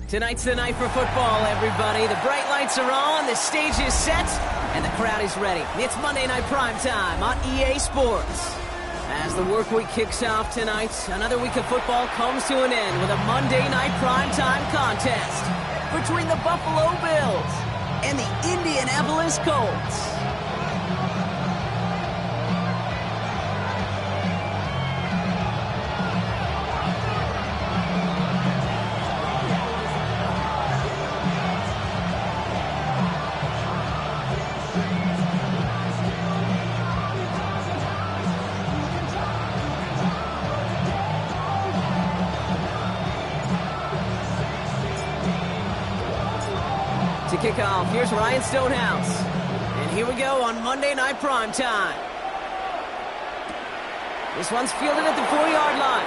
Tonight's the night for football, everybody. The bright lights are on, the stage is set, and the crowd is ready. It's Monday Night Primetime on EA Sports. As the work week kicks off tonight, another week of football comes to an end with a Monday Night Primetime contest between the Buffalo Bills and the Indianapolis Colts. To kick off, here's Ryan Stonehouse. And here we go on Monday Night Primetime. This one's fielded at the 4-yard line.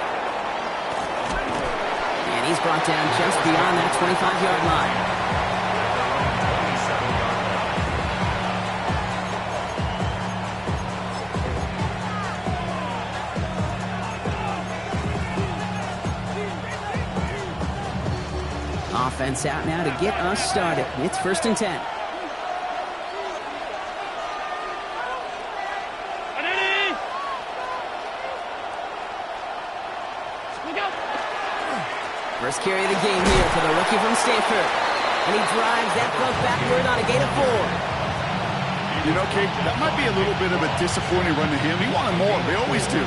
And he's brought down just beyond that 25-yard line. Offense out now to get us started. It's 1st and 10. First carry of the game here for the rookie from Stanford. And he drives that puck backward on a gain of 4. You know, Kate, that might be a little bit of a disappointing run to him. He wanted more. They always do.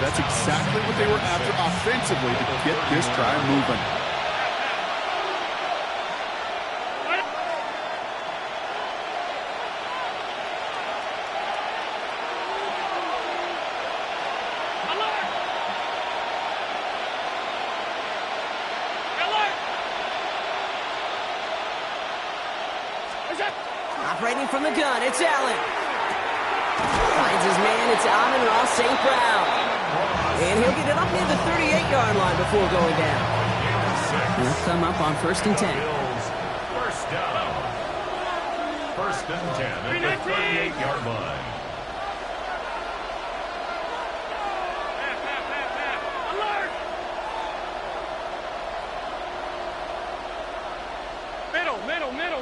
That's exactly what they were after offensively to get this drive moving. Operating from the gun, it's Allen. Finds his man, it's Amon-Ra St. Brown. And he'll get it up near the 38-yard line before going down. And he'll come up on 1st and 10. First down. 1st and 10 at the 38-yard line.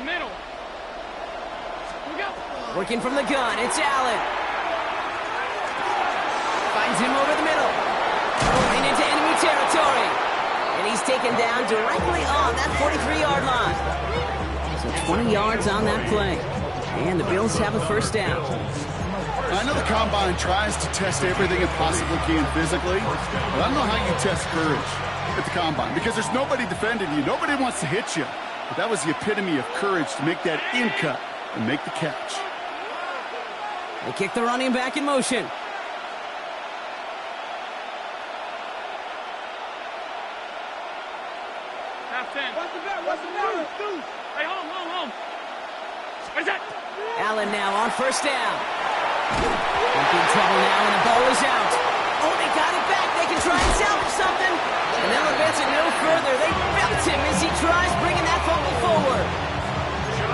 Middle. Working from the gun, it's Allen. Finds him over the middle. Rolling into enemy territory. And he's taken down directly on that 43-yard line. So 20 yards on that play. And the Bills have a 1st down. I know the Combine tries to test everything it possibly can physically, but I don't know how you test courage at the Combine because there's nobody defending you. Nobody wants to hit you. But that was the epitome of courage to make that in cut and make the catch. They kick the running back in motion. Half 10. What's the matter? Hey, home. Where's that? Allen now on 1st down. In big trouble now, and the ball is out. Oh, they got it back. They can try and salvage something. And they'll advance it no further. They belt him as he tries bringing that fumble forward.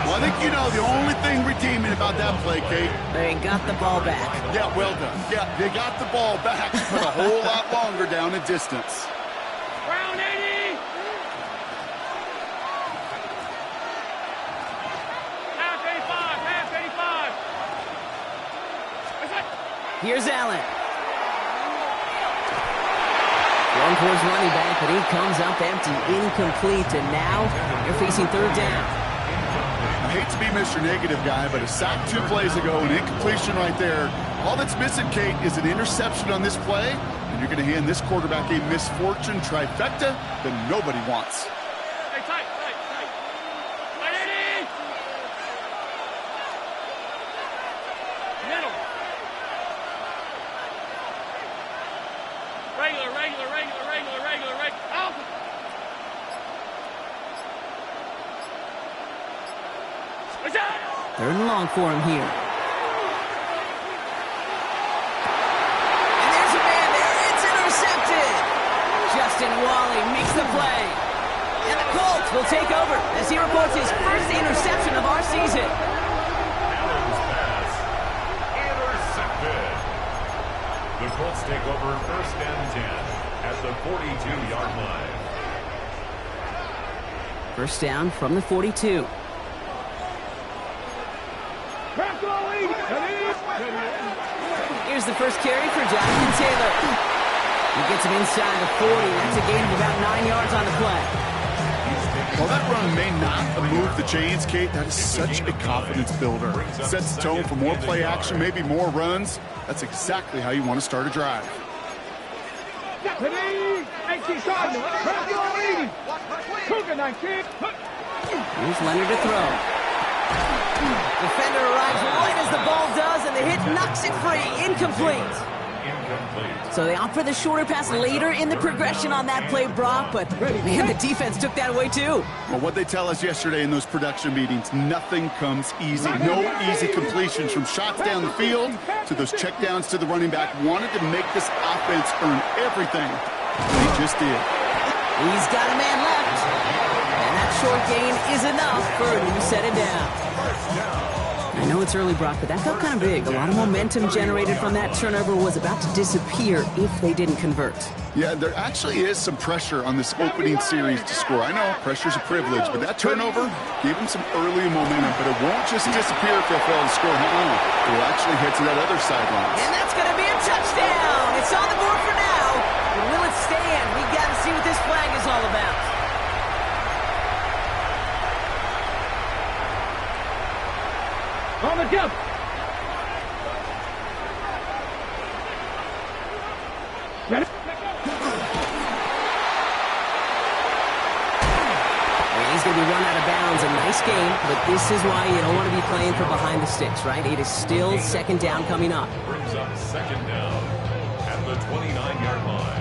Well, I think you know the only thing redeeming about that play, Kate. They got the ball back. Yeah, well done. Yeah, they got the ball back, but a whole lot longer down in distance. Brown 80. Half 85. Where's that? Here's Allen. Going towards running back, but he comes up empty, incomplete, and now you're facing 3rd down. I hate to be Mr. Negative guy, but a sack 2 plays ago, an incompletion right there. All that's missing, Kate, is an interception on this play, and you're going to hand this quarterback a misfortune trifecta that nobody wants. Hey, tight. 80. Middle. Regular. Out. 3rd and long for him here. And there's a man there. It's intercepted. Justin Wally makes the play. And the Colts will take over as he reports his 1st interception of our season. Allen's pass. Intercepted. The Colts take over 1st and 10 at the 42-yard line. First down from the 42. Here's the first carry for Jonathan Taylor. He gets him inside the 40. That's a gain of about 9 yards on the play. While that run may not have moved the chains, Kate, that is such a confidence builder. Sets the tone for more play action, maybe more runs. That's exactly how you want to start a drive. Here's Leonard to throw. Defender arrives right as the ball does, and the hit knocks it free. Incomplete. So they opt for the shorter pass later in the progression on that play, Brock, but man, the defense took that away too. Well, what they tell us yesterday in those production meetings, nothing comes easy. No easy completions from shots down the field to those checkdowns to the running back. Wanted to make this offense earn everything. They just did. He's got a man left, and that short gain is enough for a new set it down. I know it's early, Brock, but that felt kind of big. A lot of momentum generated from that turnover was about to disappear if they didn't convert. Yeah, there actually is some pressure on this opening series to score. I know pressure's a privilege, but that turnover gave them some early momentum, but it won't just disappear if they fail to score. It will actually head to that other sideline. And that's going to be a touchdown. It's on the board for now. But will it stand? We got to see what this flag is all about. On the jump. Get it. He's going to be run out of bounds. A nice game, but this is why you don't want to be playing for behind the sticks, right? It is still second down coming up. Brings up second down at the 29-yard line.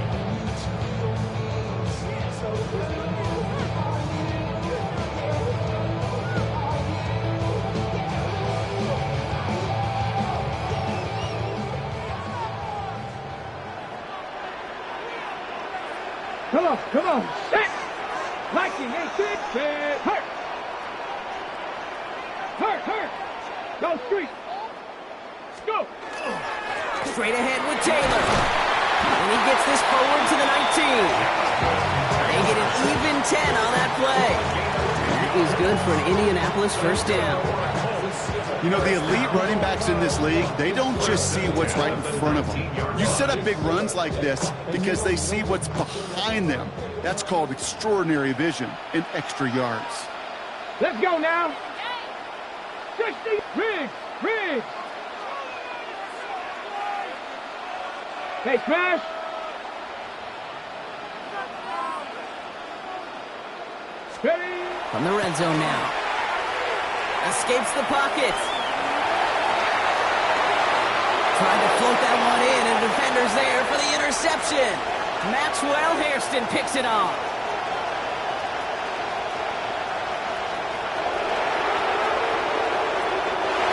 Come on, set! Liking, 8-6, hurt! Go street! Go! Straight ahead with Taylor. And he gets this forward to the 19. They get an even 10 on that play. That is good for an Indianapolis first down. You know, the elite running backs in this league, they don't just see what's right in front of them. You set up big runs like this because they see what's behind them. That's called extraordinary vision and extra yards. Let's go now. 60, Riggs. Hey, smash. Ready. From the red zone now. Escapes the pocket. Trying to float that one in, and the defender's there for the interception. Maxwell Hairston picks it off.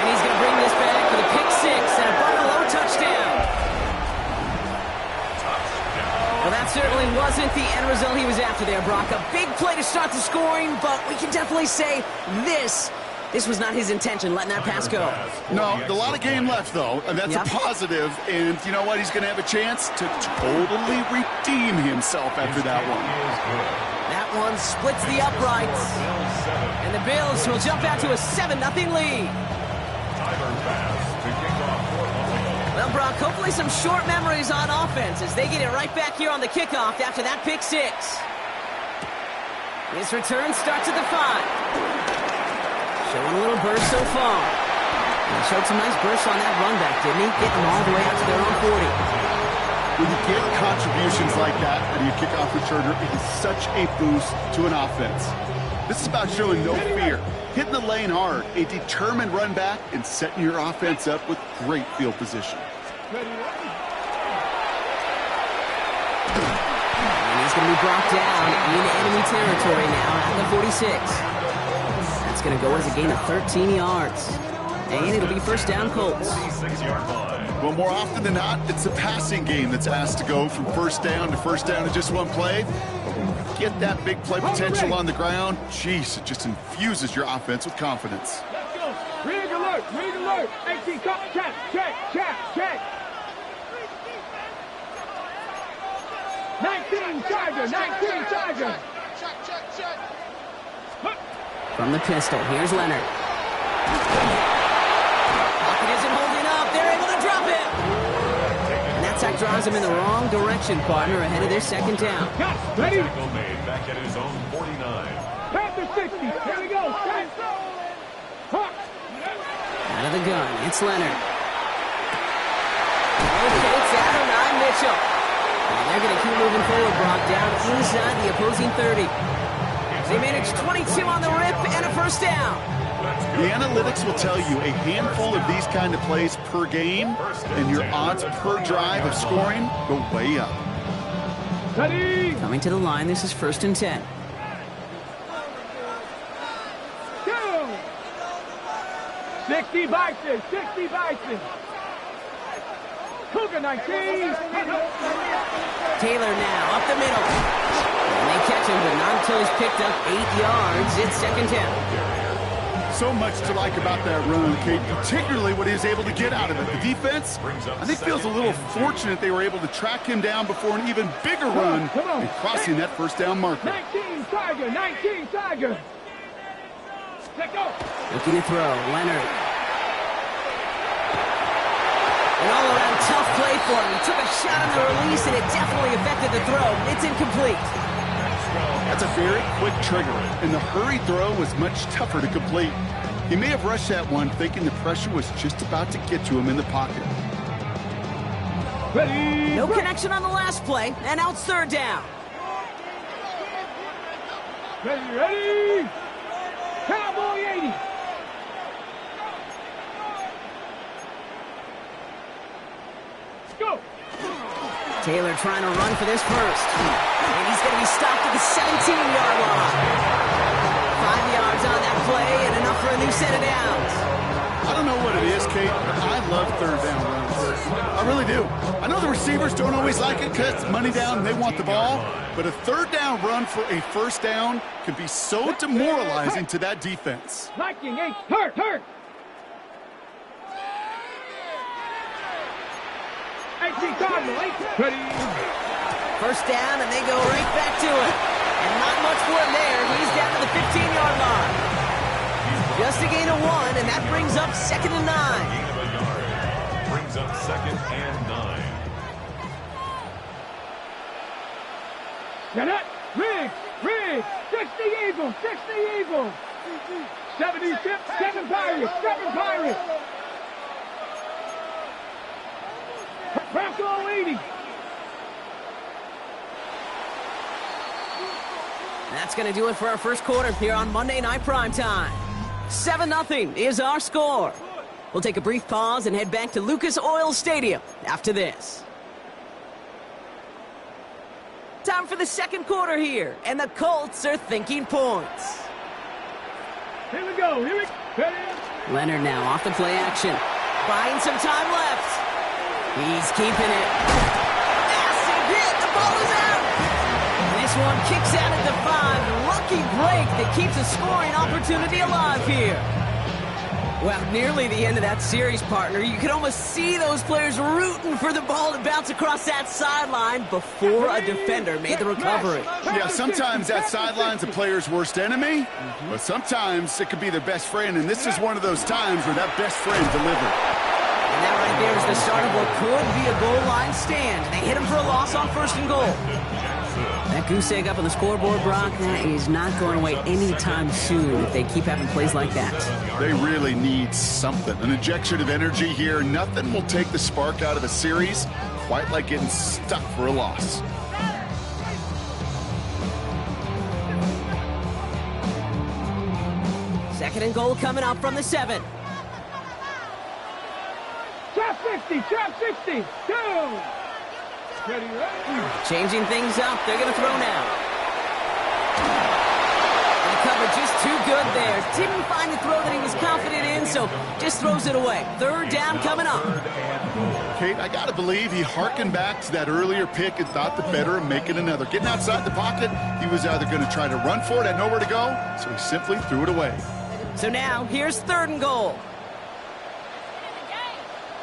And he's going to bring this back for the pick six and a Buffalo touchdown. Well, that certainly wasn't the end result he was after there, Brock. A big play to start the scoring, but we can definitely say this was not his intention, letting that pass go. No, a lot of game left, though, and that's a positive. And you know what? He's going to have a chance to totally redeem himself after that one. That one splits the uprights. And the Bills will jump out to a 7-0 lead. Well, Brock, hopefully some short memories on offense as they get it right back here on the kickoff after that pick six. His return starts at the 5. Showing a little burst so far. He showed some nice bursts on that run back, didn't he? Getting them all the way out to their own 40. When you get contributions like that out of your kickoff returner, it is such a boost to an offense. This is about showing no fear, hitting the lane hard, a determined run back, and setting your offense up with great field position. And he's going to be brought down in enemy territory now at the 46. Going to go as a gain of 13 yards. And it'll be first down Colts. Well, more often than not, it's the passing game that's asked to go from first down in just one play. Get that big play potential on the ground. Jeez, it just infuses your offense with confidence. Let's go. Rig alert. 18, check. 19 Charger. From the pistol, here's Leonard. Pocket isn't holding up. They're able to drop it. And that sack drives him in the wrong direction, partner, ahead of their second down. Ready? Tackle made back at his own 49. Panther 60. Here we go. Out of the gun, it's Leonard. Okay, it's Adonai Mitchell. And they're going to keep moving forward, Brock, down inside the opposing 30. They managed 22 on the rip and a first down. The analytics will tell you a handful of these kind of plays per game, and your odds per drive of scoring go way up. Ready? Coming to the line, this is 1st and 10. Go! 60 Bison, 60 Bison. Cougar 19. Taylor now, up the middle. And they catch him, but not until he's picked up 8 yards. It's 2nd down. So much to like about that run, Kate, particularly what he was able to get out of it. The defense, I think, feels a little fortunate they were able to track him down before an even bigger run and crossing that first down marker. 19 Tiger, 19 Tiger. Let go. Looking to throw, Leonard. An all-around tough play for him. He took a shot on the release, and it definitely affected the throw. It's incomplete. That's a very quick trigger, and the hurry throw was much tougher to complete. He may have rushed that one thinking the pressure was just about to get to him in the pocket. Ready? No connection on the last play, and now it's 3rd down. Ready, ready. Cowboy 80. Go. Taylor trying to run for this first. And he's going to be stopped at the 17-yard line. 5 yards on that play and enough for a new set of downs. I don't know what it is, Kate, but I love 3rd down runs. I really do. I know the receivers don't always like it because it's money down and they want the ball, but a 3rd down run for a first down can be so demoralizing to that defense. Viking 8. Hurt. 18 Cardinal, 8. Ready? First down, and they go right back to it. And not much for him there. He's down to the 15-yard line. Just a gain of 1, and that brings up 2nd and 9. Gain of a yard. Brings up 2nd and 9. Get it? Rig. 60 Eagles, 60 Eagles. 70 Chips, 7 Pirates, 7 Pirates. Bronco 80. That's going to do it for our first quarter here on Monday Night Primetime. 7-0 is our score. We'll take a brief pause and head back to Lucas Oil Stadium after this. Time for the second quarter here, and the Colts are thinking points. Here we go. Ready? Leonard now off the play action. Buying some time left. He's keeping it. Massive hit. The ball is out. This one kicks out at the 5. Lucky break that keeps a scoring opportunity alive here. Well, nearly the end of that series, partner. You could almost see those players rooting for the ball to bounce across that sideline before a defender made the recovery. Yeah, sometimes that sideline's a player's worst enemy, but sometimes it could be their best friend, and this is one of those times where that best friend delivered. And that right there is the start of what could be a goal line stand. They hit him for a loss on 1st and goal. That goose egg up on the scoreboard, Brock, that is not going away anytime soon if they keep having plays like that. They really need something. An injection of energy here. Nothing will take the spark out of a series quite like getting stuck for a loss. Second and goal coming up from the 7. Trap 60. Go. Ready? Changing things up. They're going to throw now. The cover just too good there. Didn't find the throw that he was confident in, so just throws it away. 3rd down coming up. Kate, I got to believe he hearkened back to that earlier pick and thought the better of making another. Getting outside the pocket, he was either going to try to run for it, had nowhere to go, so he simply threw it away. So now, here's 3rd and goal.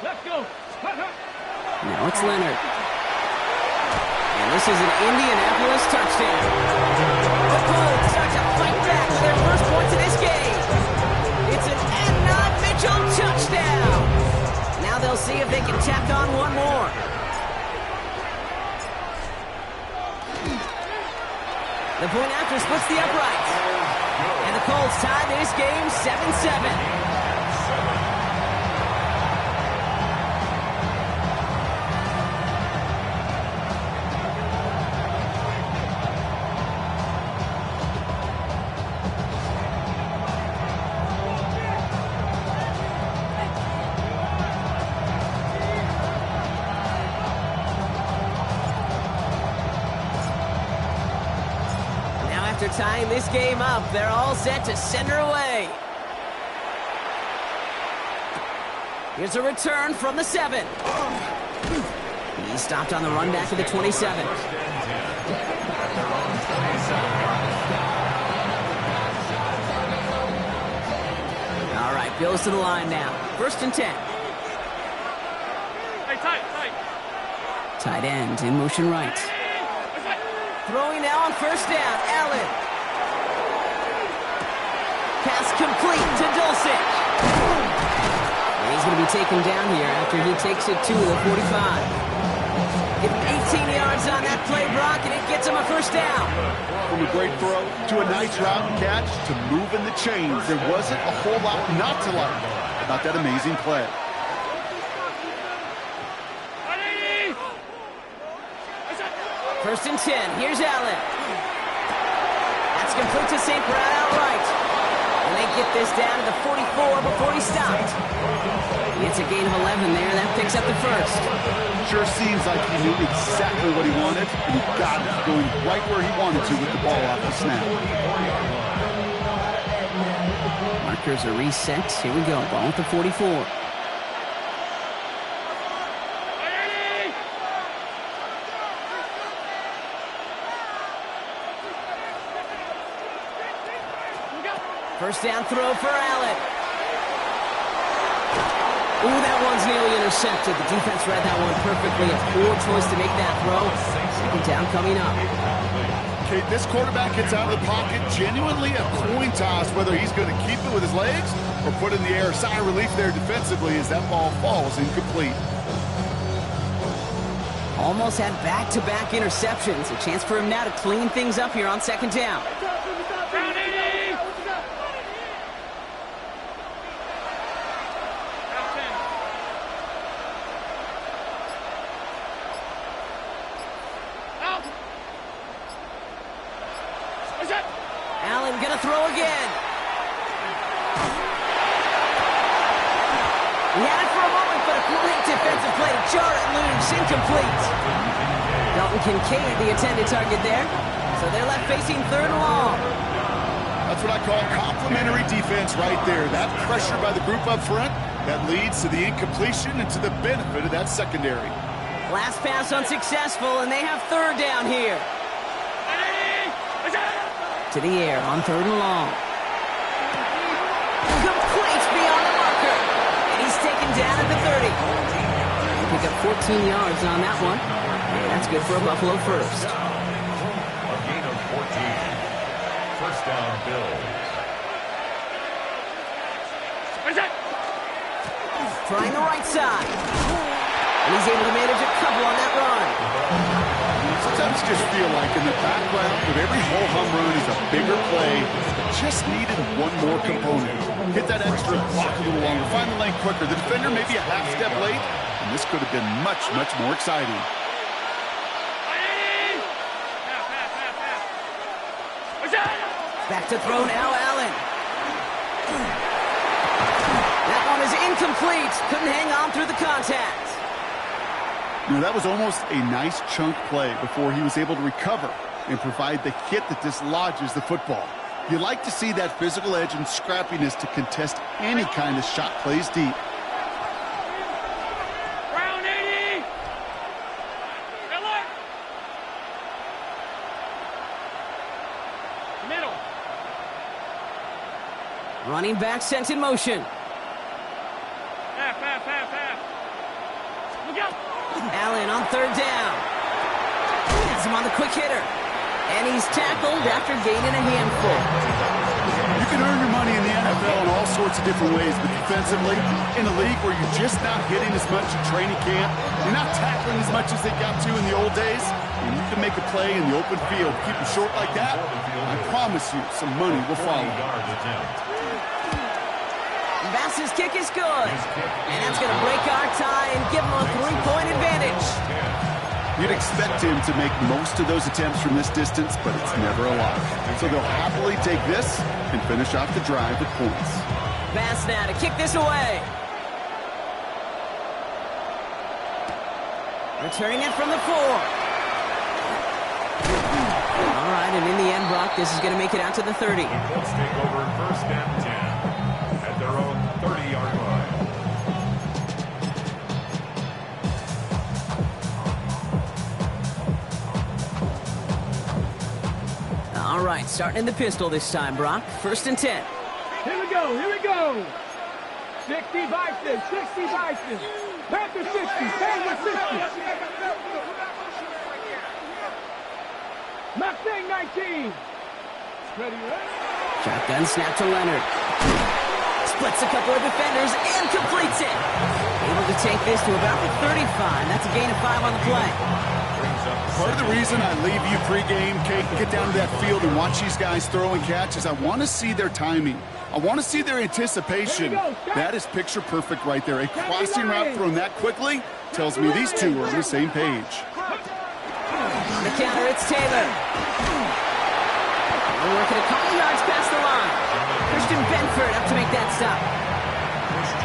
Let's go. Now it's Leonard. And this is an Indianapolis touchdown. The Colts start to fight back for their first points in this game. The point after splits the uprights. And the Colts tie this game 7-7. After tying this game up, they're all set to send her away. Here's a return from the 7. He stopped on the run back to the 27. All right, goes to the line now. 1st and 10. Hey, tight. Tight end in motion right. Throwing now on 1st down, Allen. Pass complete to Dulcich. He's going to be taken down here after he takes it to the 45. Get 18 yards on that play, Brock, and it gets him a 1st down. From a great throw to a nice route and catch to moving the chains, there wasn't a whole lot not to like about that amazing play. First and 10. Here's Allen. That's complete to St. Brown outright. And they get this down to the 44 before he stopped. He gets a gain of 11 there. That picks up the 1st. Sure seems like he knew exactly what he wanted, and he got it, going right where he wanted to with the ball off the snap. Markers are reset. Here we go. Ball at the 44. First down throw for Allen. Ooh, that one's nearly intercepted. The defense read that one perfectly. A poor choice to make that throw. 2nd down coming up. Okay, this quarterback gets out of the pocket. Genuinely a coin toss whether he's going to keep it with his legs or put in the air. Sigh of relief there defensively as that ball falls incomplete. Almost had back-to-back interceptions. A chance for him now to clean things up here on 2nd down. Allen gonna throw again. He had it for a moment, but a great defensive play to jar it loose. Incomplete. Dalton Kincaid, the intended target there. So they're left facing 3rd and long. That's what I call complimentary defense right there. That pressure by the group up front, that leads to the incompletion and to the benefit of that secondary. Last pass unsuccessful, and they have 3rd down here. To the air on 3rd and long. Complete beyond the marker. And he's taken down at the 30. They pick up 14 yards on that one. And that's good for a Buffalo 1st. A gain of 14. 1st down, Bills. Trying the right side. And he's able to manage a couple on that run. Sometimes you just feel like in the background of every ho-hum run is a bigger play that just needed one more component. Hit that extra block a little longer, find the lane quicker. The defender may be a half step late, and this could have been much, much more exciting. Back to throw now, Allen. That one is incomplete. Couldn't hang on through the contact. You know, that was almost a nice chunk play before he was able to recover and provide the hit that dislodges the football. You like to see that physical edge and scrappiness to contest any kind of shot plays deep. Round 80. Middle. Running back sent in motion. Half. Look out. Allen on 3rd down. Has him on the quick hitter. And he's tackled after gaining a handful. You can earn your money in the NFL in all sorts of different ways, but defensively, in a league where you're just not hitting as much at training camp, you're not tackling as much as they got to in the old days, When you can make a play in the open field, keep them short like that, I promise you some money will follow. Bass's kick is good. And that's going to break our tie and give him a 3-point advantage. You'd expect him to make most of those attempts from this distance, but it's never a lot. So they'll happily take this and finish off the drive with points. Bass now to kick this away. Returning it from the 4. All right, and in the end, Brock, this is going to make it out to the 30. The Colts take over first and 10 at their own 30-yard line. All right, starting in the pistol this time, Brock. First and 10. Here we go, here we go. 60 Bison, 60 Bison. Panther 60, Panther 60. Mustang 19. Ready, Shotgun snap to Leonard. Splits a couple of defenders and completes it. Able to take this to about the 35. That's a gain of 5 on the play. Part of the reason I leave you pregame, Kate, and get down to that field and watch these guys throw and catch is I want to see their timing. I want to see their anticipation. That is picture perfect right there. A crossing route thrown that quickly tells me these two are on the same page. On the counter, it's Taylor. We're working a couple yards past the line. Christian Benford up to make that stop.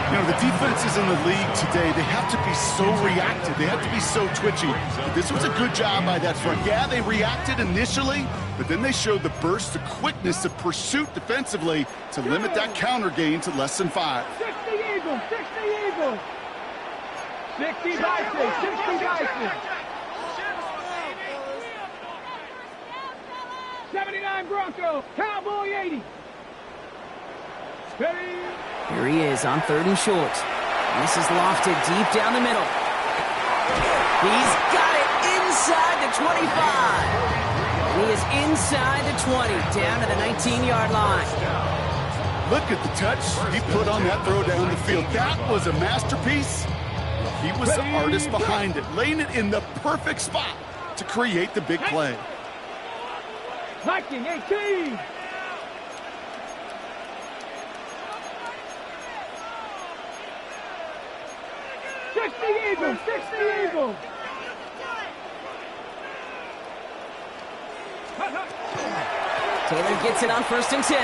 You know, the defenses in the league today, they have to be so reactive. They have to be so twitchy. But this was a good job by that front. Yeah, they reacted initially, but then they showed the burst, the quickness of pursuit defensively to limit that counter gain to less than 5. 60 Eagles, 60 Eagles. 60 Bison, 60 Bison. 79 Broncos, Cowboy 80. Ready? Here he is on 3rd and short. And this is lofted deep down the middle. He's got it inside the 25. And he is inside the 20, down to the 19-yard line. Look at the touch he put on that throw down the field. That was a masterpiece. He was the artist behind it, laying it in the perfect spot to create the big play. Viking 18. Eagles, 60 Eagles. Taylor gets it on 1st and 10.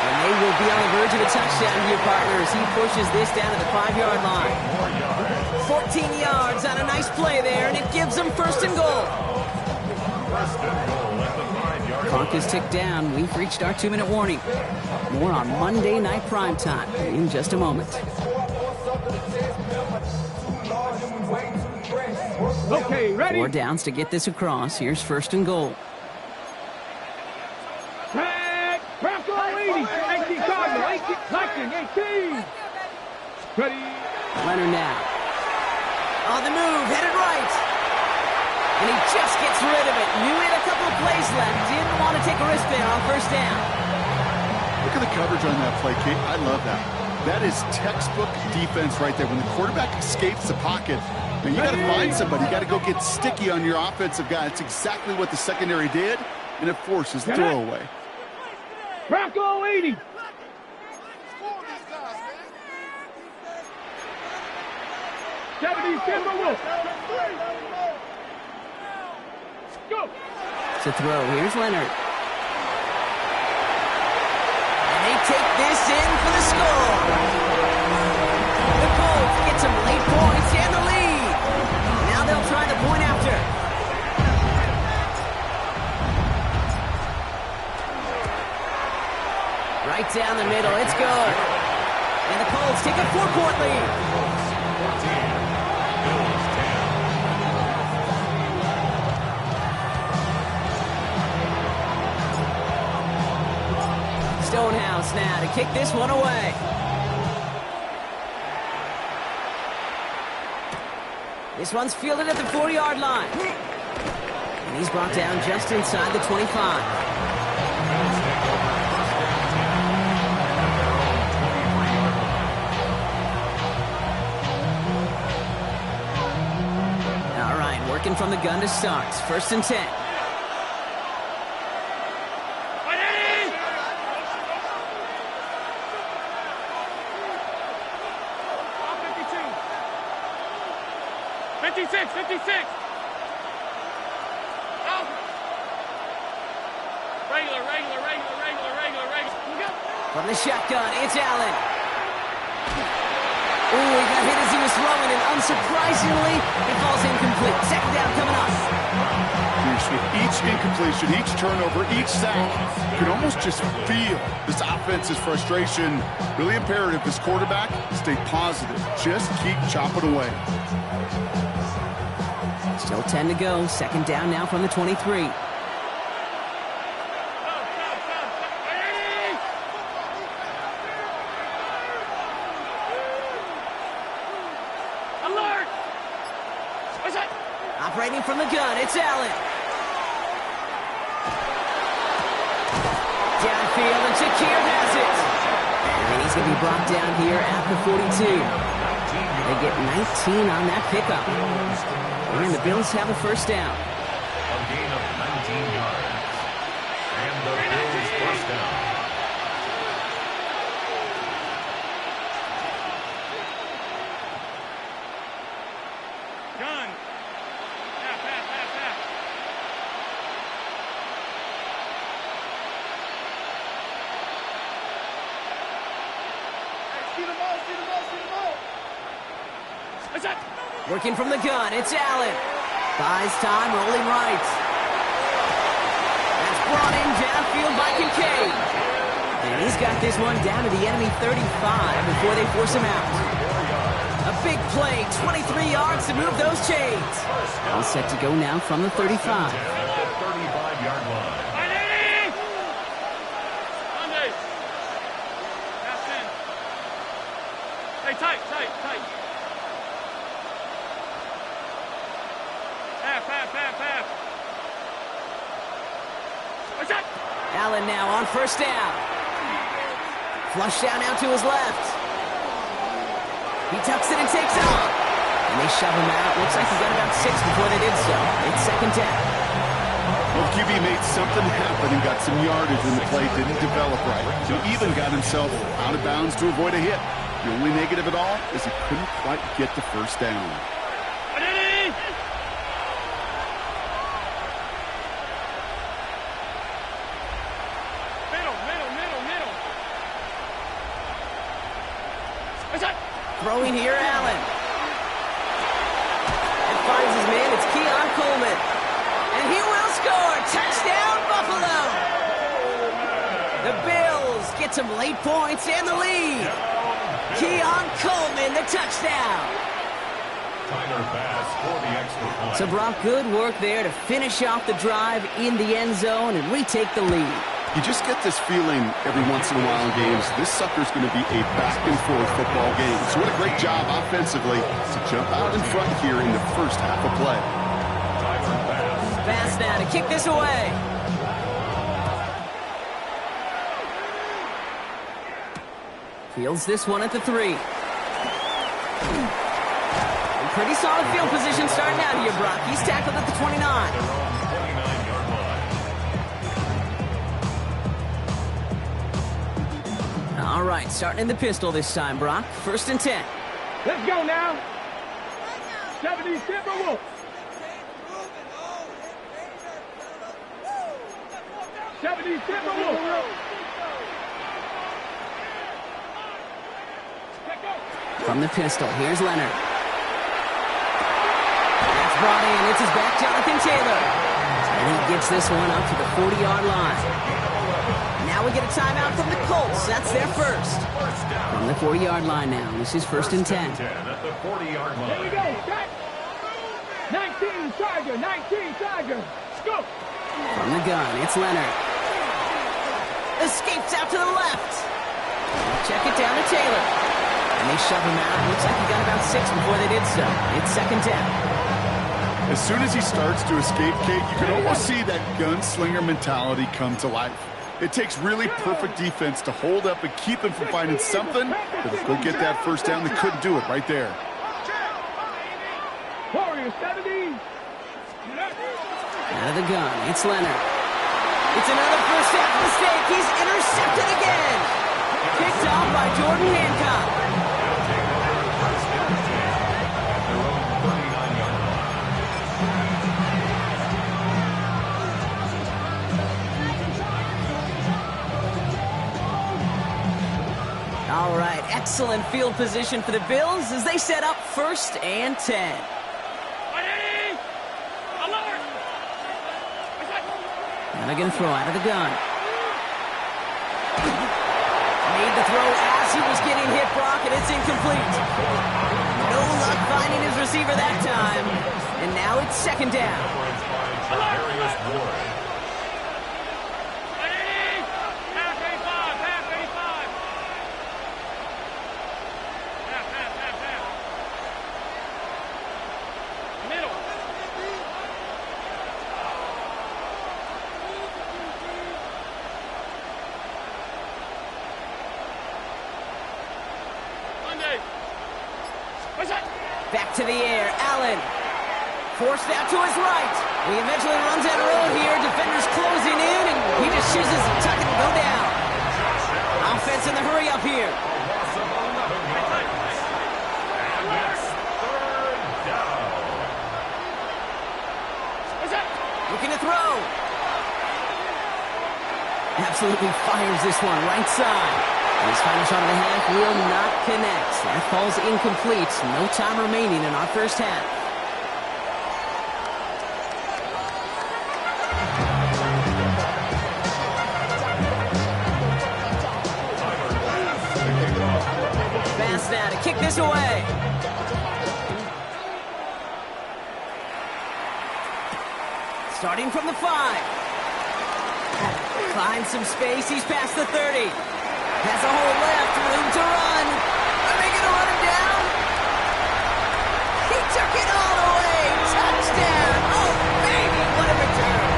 And they will be on the verge of a touchdown here, partners. He pushes this down to the 5-yard line. 14 yards on a nice play there, and it gives them 1st and goal. Clock is ticked down. We've reached our 2-minute warning. More on Monday Night Primetime in just a moment. Okay, ready? 4 downs to get this across. Here's 1st and goal. Tag, Bronco 80, 18 Cardinal, 18, Lightning 18. Ready? Leonard now. On the move, headed right. And he just gets rid of it. Knew he had a couple of plays left. Didn't want to take a risk there on 1st down. Look at the coverage on that play, Kate. I love that. That is textbook defense right there. When the quarterback escapes the pocket, and you got to find somebody. You got to go get sticky on your offensive guy. That's exactly what the secondary did, and it forces the throwaway. Bronco 80. Timberwolves. Go. To throw. Here's Leonard. And they take this in for the score. The Colts get some late points and the lead. Now they'll try the point after. Right down the middle. It's good. And the Colts take a 4-point lead. Stonehouse now to kick this one away. This one's fielded at the 40-yard line. And he's brought down just inside the 25. All right, working from the gun to start. First and 10. From the shotgun, it's Allen. Ooh, he got hit as he was throwing, and unsurprisingly, it falls incomplete. Second down coming up. With each incompletion, each turnover, each sack, you can almost just feel this offense's frustration. Really imperative, this quarterback, stay positive. Just keep chopping away. Still 10 to go. Second down now from the 23. Operating from the gun, it's Allen. Downfield, and Shakir has it. And he's going to be brought down here at the 42. They get 19 on that pickup. And the Bills have a first down. A gain of 19 yards. And the Bills first down. Gun. Working from the gun, it's Allen. Buys time, rolling right. That's brought in downfield by Kincaid. And he's got this one down to the enemy 35 before they force him out. A big play, 23 yards to move those chains. All set to go now from the 35. At the 35-yard line. Hey, tight. Half. What's that? Allen now on first down. Flush down out to his left. He tucks it and takes off. And they shove him out. Looks like he got about 6 before they did so. It's second down. Well, QB made something happen and got some yardage when the play didn't develop right. He even got himself out of bounds to avoid a hit. The only negative at all is he couldn't quite get the first down. Throwing here, Allen. And finds his man. It's Keon Coleman. And he will score. Touchdown, Buffalo. The Bills get some late points and the lead. Keon Coleman, the touchdown. Tyler Bass for the extra point. So, Brock, good work there to finish off the drive in the end zone and retake the lead. You just get this feeling every once in a while in games, this sucker's going to be a back-and-forth football game. So what a great job offensively to jump out in front here in the first half of play. Bass now to kick this away. Fields this one at the 3. Pretty solid field position starting out here, Brock. He's tackled at the 29. All right, starting in the pistol this time, Brock. First and 10. Let's go now. 70 Timberwolves. From the pistol, here's Leonard. That's brought in. It's his back, Jonathan Taylor. And he gets this one up to the 40-yard line. Now we get a timeout from the Colts. That's their first. From the 40-yard line now. This is first and 10. At the 40-yard line. Here we go. Start. 19 Tiger. Let's go. From the gun, it's Leonard. Escapes out to the left. Check it down to Taylor. And they shove him out. Looks like he got about 6 before they did so. It's second down. As soon as he starts to escape, Kate, you can almost see that gunslinger mentality come to life. It takes really perfect defense to hold up and keep him from finding something that'll go get that first down. They couldn't do it right there. Warriors 70. Out of the gun, it's Leonard. It's another first half mistake. He's intercepted again. Picked off by Jordan Hancock. All right, excellent field position for the Bills as they set up 1st and 10. And they're going to throw out of the gun. Made the throw as he was getting hit, Brock, and it's incomplete. No luck finding his receiver that time. And now it's 2nd down. Back to the air, Allen. Forced out to his right. He eventually runs out of road here. Defenders closing in, and he just chooses to tuck it and go down. Offense in the hurry up here. Looking to throw. Absolutely fires this one right side. His final shot of the half will not connect. That falls incomplete. No time remaining in our first half. Fast now to kick this away. Starting from the 5. Finds some space. He's past the 30. Has a hole left, room to run. Are they going to run him down? He took it all the way. Touchdown. Oh, baby, what a return.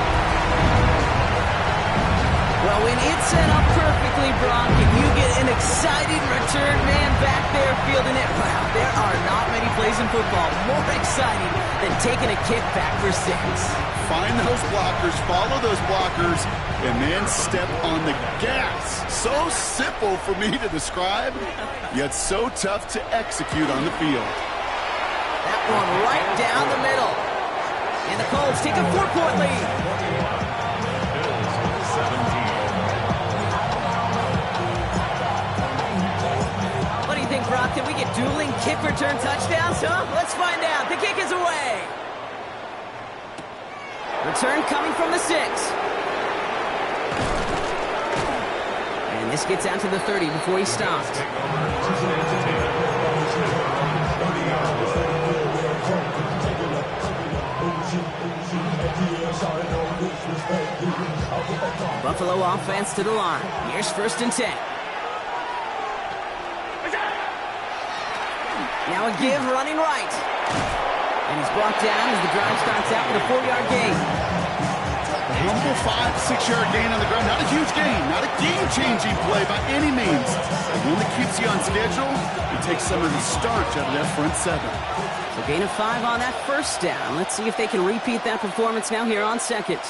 Well, when it's set up perfectly, Brock, and you get an exciting return man back there fielding it, wow, there are not many plays in football more exciting than taking a kick back for 6. Find those blockers, follow those blockers, and then step on the gas. So simple for me to describe, yet so tough to execute on the field. That one right down the middle. And the Colts take a 4-point lead. What do you think, Brock? Can we get dueling kick return touchdowns, huh? Let's find out. The kick is away. Return coming from the 6. And this gets out to the 30 before he stopped. Buffalo offense to the line. Here's 1st and 10. Now a give running right. And he's brought down as the drive starts out with a 4-yard gain. A humble 5-6-yard gain on the ground. Not a huge gain. Not a game-changing play by any means. The one that keeps you on schedule, it takes some of the starch out of that front 7. So gain of 5 on that 1st down. Let's see if they can repeat that performance now here on 2nd.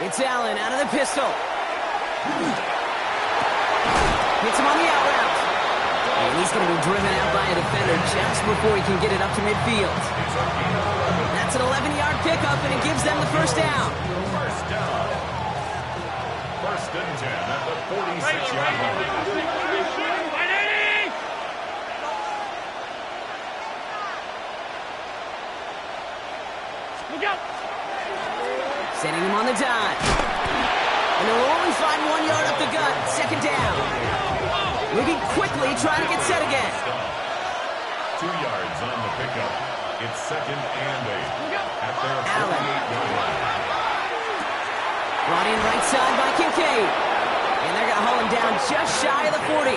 It's Allen out of the pistol. Hits him on the out route. And he's going to be driven out by a defender just before he can get it up to midfield. That's an 11-yard pickup, and it gives them the 1st down. First down. 1st and 10 at the 46-yard line. Look out! Sending him on the dime. And they'll only find 1 yard up the gut. 2nd down. Moving quickly, trying to get set again. 2 yards on the pickup. It's 2nd and 8 at their 48-yard line. Brought in right side by Kincaid. And they're going to haul him down just shy of the 40.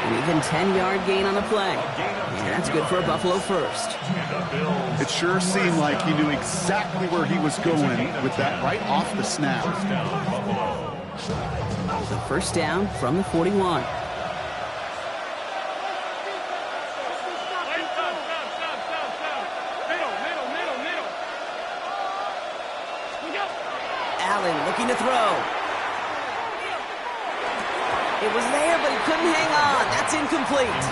An even 10-yard gain on the play. And that's good for a Buffalo 1st. It sure seemed like he knew exactly where he was going with that right off the snap. Buffalo. So 1st down from the 41. Allen looking to throw. It was there, but he couldn't hang on. That's incomplete.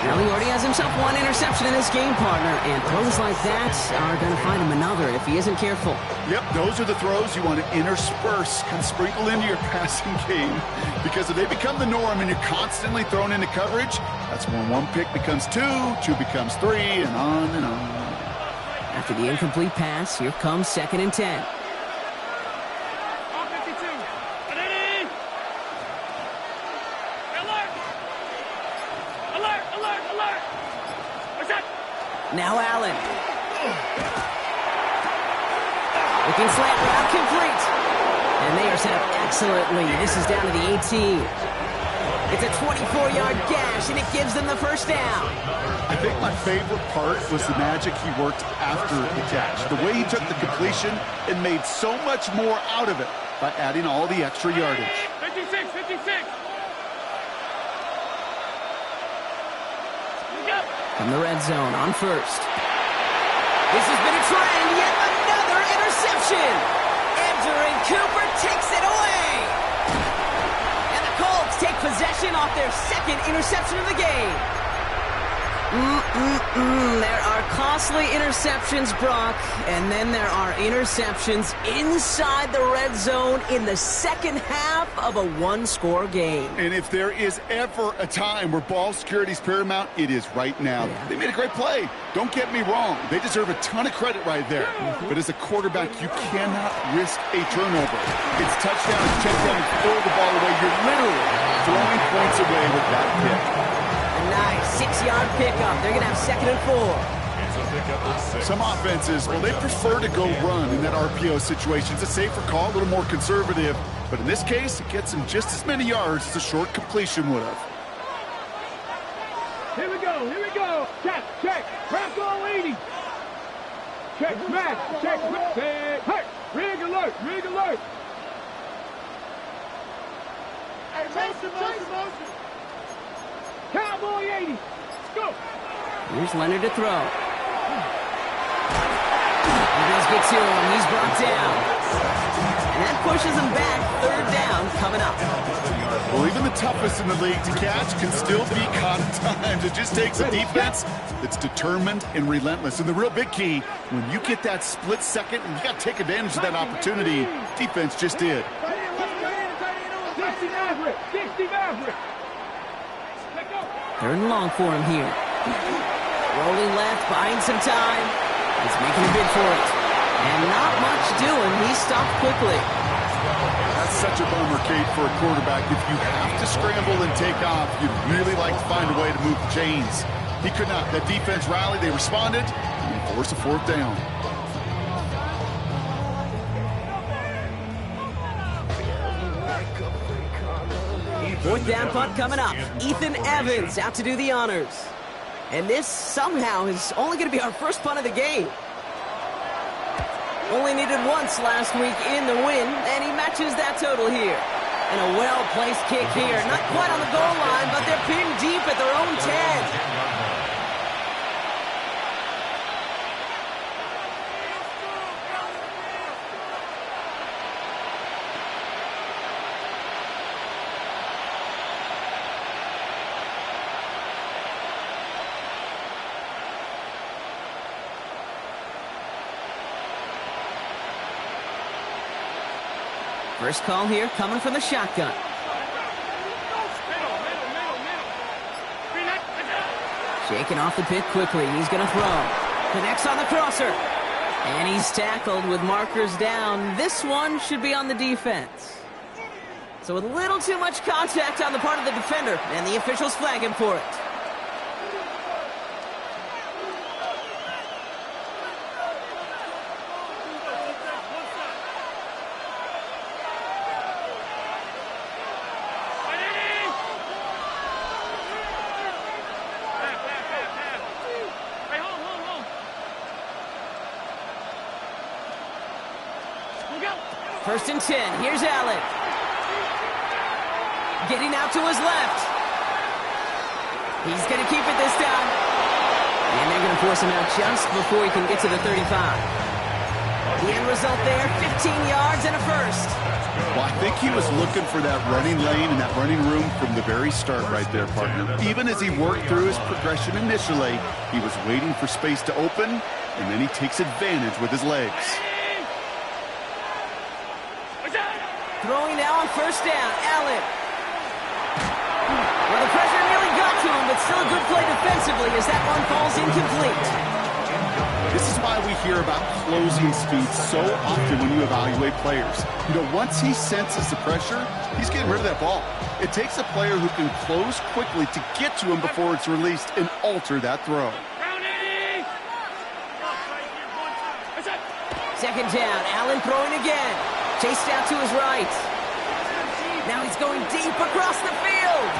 Well, he already has himself one interception in this game, partner, and throws like that are going to find him another if he isn't careful. Yep, those are the throws you want to intersperse, kind of sprinkle into your passing game, because if they become the norm and you're constantly thrown into coverage, that's when one pick becomes two becomes three, and on and on. After the incomplete pass, here comes 2nd and 10. Now Allen. Looking slant route complete. And they are set up excellently. This is down to the 18. It's a 24-yard gash, and it gives them the first down. I think my favorite part was the magic he worked after the catch. The way he took the completion and made so much more out of it by adding all the extra yardage. 56, 56. From the red zone on first. This has been a trend, yet another interception. Edgerrin Cooper takes it away. And the Colts take possession off their 2nd interception of the game. There are costly interceptions, Brock, and then there are interceptions inside the red zone in the second half of a one-score game. And if there is ever a time where ball security is paramount, it is right now. Yeah. They made a great play. Don't get me wrong. They deserve a ton of credit right there. But as a quarterback, you cannot risk a turnover. It's touchdown, it's check down, and throw the ball away. You're literally throwing points away with that pick. A nice 6-yard pickup. They're going to have 2nd and 4. Some offenses, well, they prefer to go run in that RPO situation. It's a safer call, a little more conservative. But in this case, it gets them just as many yards as a short completion would have. Here we go. Check. Crack all 80. Check, smash. Check, say, hey, rig alert. Hey, motion. Cowboy 80. Let's go. Here's Leonard to throw. He does get to him. He's brought down. And that pushes him back. 3rd down coming up. Well, even the toughest in the league to catch can still be caught at times. It just takes a defense that's determined and relentless. And the real big key, when you get that split second, you got to take advantage of that opportunity. Defense just did. 60 Maverick. 3rd and long for him here. Rolling left, buying some time. He's making a bid for it. And not much doing. He stopped quickly. That's such a bummer, Kate, for a quarterback. If you have to scramble and take off, you'd really like to find a way to move the chains. He could not. That defense rallied. They responded and forced a 4th down. Fourth down punt coming up. Ethan Evans out to do the honors. And this somehow is only going to be our first punt of the game. Only needed once last week in the win, and he matches that total here. And a well-placed kick here. Not quite on the goal line, but they're pinned deep at their own 10. First call here coming from the shotgun. Shaking off the pick quickly. He's going to throw. Connects on the crosser. And he's tackled with markers down. This one should be on the defense. So with a little too much contact on the part of the defender, and the officials flag him for it. First and 10. Here's Allen. Getting out to his left. He's going to keep it this time. And they're going to force him out just before he can get to the 35. The end result there, 15 yards and a first. Well, I think he was looking for that running lane and that running room from the very start right there, partner. Even as he worked through his progression initially, he was waiting for space to open, and then he takes advantage with his legs. Throwing now on first down, Allen. Well, the pressure nearly got to him, but still a good play defensively as that one falls incomplete. This is why we hear about closing speed so often when you evaluate players. You know, once he senses the pressure, he's getting rid of that ball. It takes a player who can close quickly to get to him before it's released and alter that throw. Second down, Allen throwing again. Chased out to his right. Now he's going deep across the field.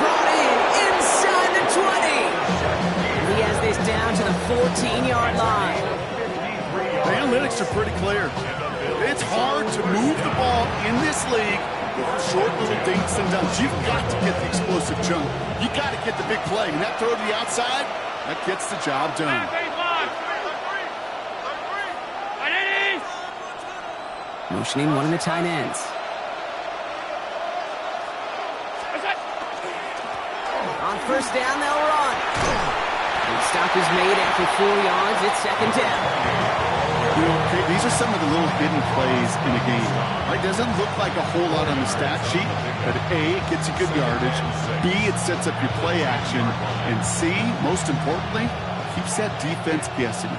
Brought in inside the 20. He has this down to the 14-yard line. The analytics are pretty clear. It's hard to move the ball in this league with short little dinks and dunks. You've got to get the explosive jump. You got to get the big play. And that throw to the outside, that gets the job done. Motioning one of the tight ends. On first down, they'll run. The stop is made after 4 yards. It's second down. You know, these are some of the little hidden plays in a game. Right? Doesn't look like a whole lot on the stat sheet, but A, it gets you good yardage. B, it sets up your play action. And C, most importantly, keeps that defense guessing.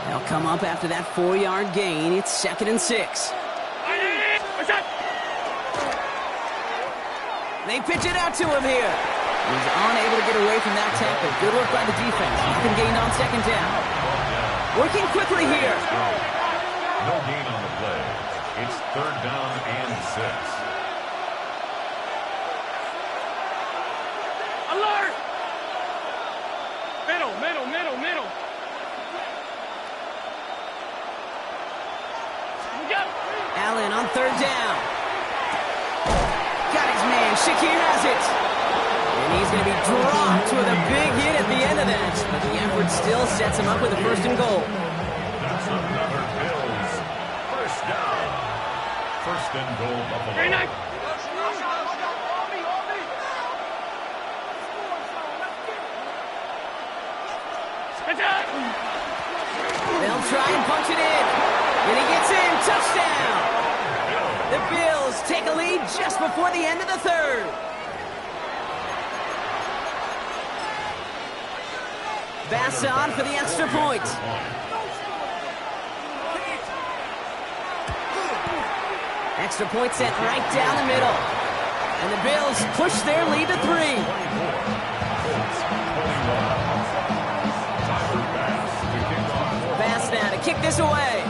They'll come up after that 4-yard gain. It's second and 6. They pitch it out to him here. He's unable to get away from that tackle. Good work by the defense. Nothing gained on second down. Working quickly here. No gain on the play. It's third down and 6. Alert! Middle. Allen on third down. Got his man. Shakir has it. And he's going to be dropped with a big hit at the end of that. But the effort still sets him up with a first and goal. That's another Bills. First down. First and goal, Buffalo. They'll try and punch it in. And he gets in. Touchdown. The Bills take a lead just before the end of the third. Bass on for the extra point. Extra point set right down the middle. And the Bills push their lead to 3. Bass now to kick this away.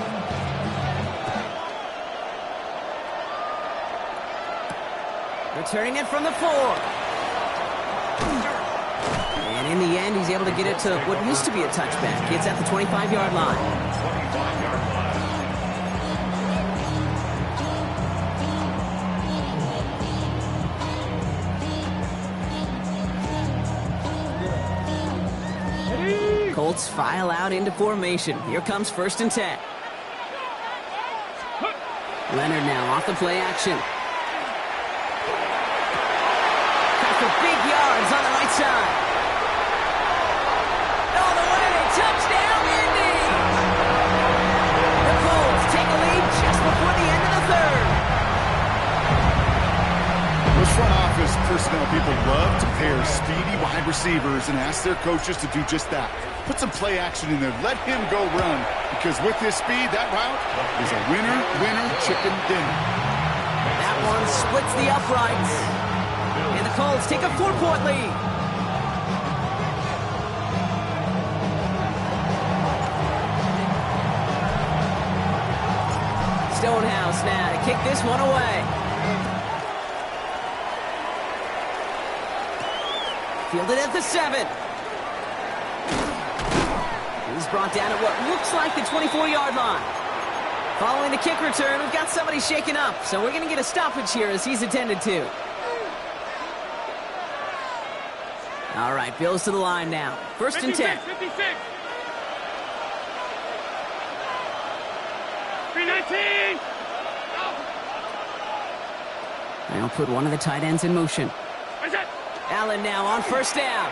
Returning it from the 4. And in the end, he's able to get it to what used to be a touchback. It's at the 25-yard line. Colts file out into formation. Here comes first and 10. Leonard now off the play action. For big yards on the right side. All the way, touchdown, Indy! The Colts take a lead just before the end of the third. Those front office personnel people love to pair speedy wide receivers and ask their coaches to do just that. Put some play action in there. Let him go run. Because with his speed, that route is a winner, chicken dinner. That one splits the uprights. And the Colts take a 4-point lead. Stonehouse now to kick this one away. Fielded at the 7. He's brought down at what looks like the 24-yard line. Following the kick return, we've got somebody shaken up, so we're going to get a stoppage here as he's attended to. All right, Bills to the line now. First and 10. 56. They'll put one of the tight ends in motion. Allen now on first down.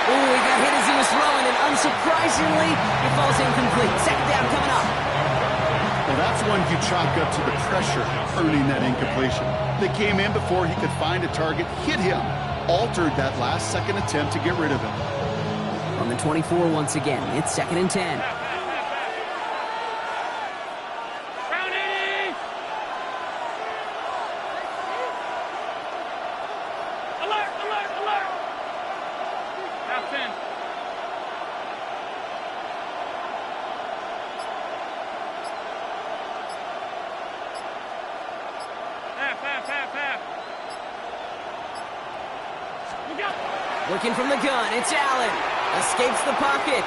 Ooh, he got hit as he was throwing, and unsurprisingly, it falls incomplete. Second down coming up. Well, that's one you chalk up to the pressure earning that incompletion. They came in before he could find a target, hit him, altered that last-second attempt to get rid of him. On the 24 once again, it's 2nd and 10. Working from the gun, it's Allen. Escapes the pocket.